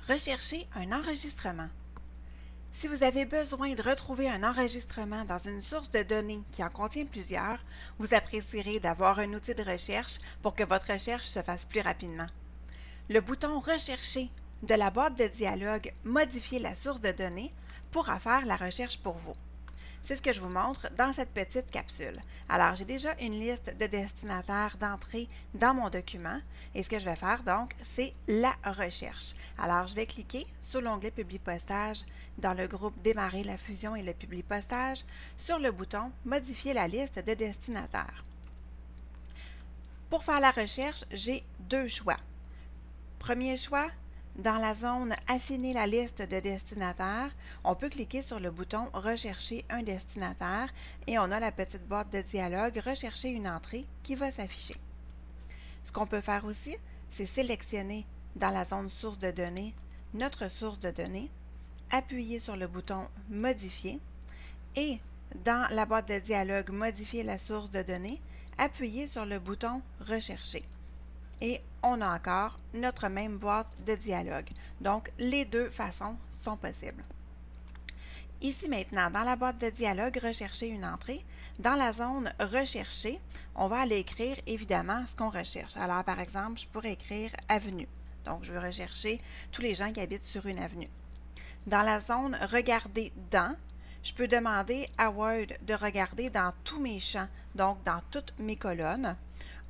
Recherchez un enregistrement. Si vous avez besoin de retrouver un enregistrement dans une source de données qui en contient plusieurs, vous apprécierez d'avoir un outil de recherche pour que votre recherche se fasse plus rapidement. Le bouton « Rechercher » de la boîte de dialogue « Modifier la source de données » pourra faire la recherche pour vous. C'est ce que je vous montre dans cette petite capsule. Alors, j'ai déjà une liste de destinataires d'entrée dans mon document et ce que je vais faire donc, c'est la recherche. Alors, je vais cliquer sur l'onglet Publipostage dans le groupe Démarrer la fusion et le publipostage sur le bouton Modifier la liste de destinataires. Pour faire la recherche, j'ai deux choix. Premier choix, dans la zone « Affiner la liste de destinataires », on peut cliquer sur le bouton « Rechercher un destinataire » et on a la petite boîte de dialogue « Rechercher une entrée » qui va s'afficher. Ce qu'on peut faire aussi, c'est sélectionner dans la zone « Source de données » notre source de données, appuyer sur le bouton « Modifier » et dans la boîte de dialogue « Modifier la source de données », appuyer sur le bouton « Rechercher ». Et on a encore notre même boîte de dialogue. Donc, les deux façons sont possibles. Ici maintenant, dans la boîte de dialogue, rechercher une entrée. Dans la zone rechercher, on va aller écrire évidemment ce qu'on recherche. Alors, par exemple, je pourrais écrire avenue. Donc, je veux rechercher tous les gens qui habitent sur une avenue. Dans la zone regarder dans, je peux demander à Word de regarder dans tous mes champs, donc dans toutes mes colonnes,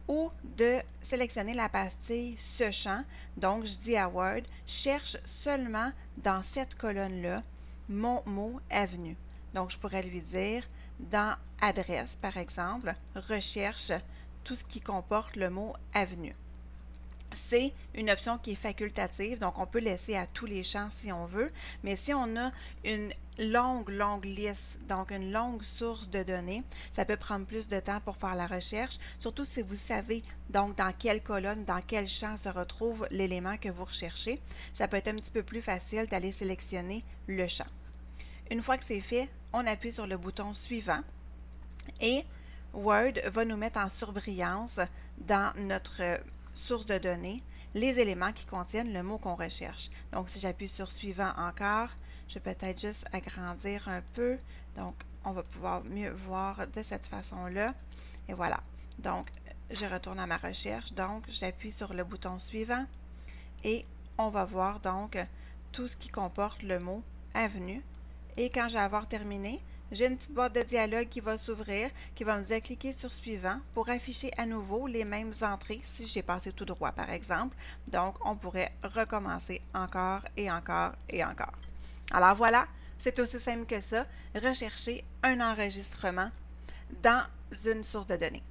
ou de sélectionner la pastille « Ce champ ». Donc, je dis à Word, cherche seulement dans cette colonne-là mon mot « avenue ». Donc, je pourrais lui dire dans « Adresse », par exemple, recherche tout ce qui comporte le mot « avenue ». C'est une option qui est facultative, donc on peut laisser à tous les champs si on veut, mais si on a une longue liste, donc une longue source de données, ça peut prendre plus de temps pour faire la recherche, surtout si vous savez donc dans quelle colonne, dans quel champ se retrouve l'élément que vous recherchez. Ça peut être un petit peu plus facile d'aller sélectionner le champ. Une fois que c'est fait, on appuie sur le bouton suivant et Word va nous mettre en surbrillance dans notre source de données, les éléments qui contiennent le mot qu'on recherche. Donc, si j'appuie sur suivant encore, je vais peut-être juste agrandir un peu. Donc, on va pouvoir mieux voir de cette façon-là. Et voilà. Donc, je retourne à ma recherche. Donc, j'appuie sur le bouton suivant et on va voir donc tout ce qui comporte le mot avenue. Et quand je vais avoir terminé, j'ai une petite boîte de dialogue qui va s'ouvrir, qui va me dire cliquer sur suivant pour afficher à nouveau les mêmes entrées si j'ai passé tout droit par exemple. Donc, on pourrait recommencer encore et encore et encore. Alors voilà, c'est aussi simple que ça, rechercher un enregistrement dans une source de données.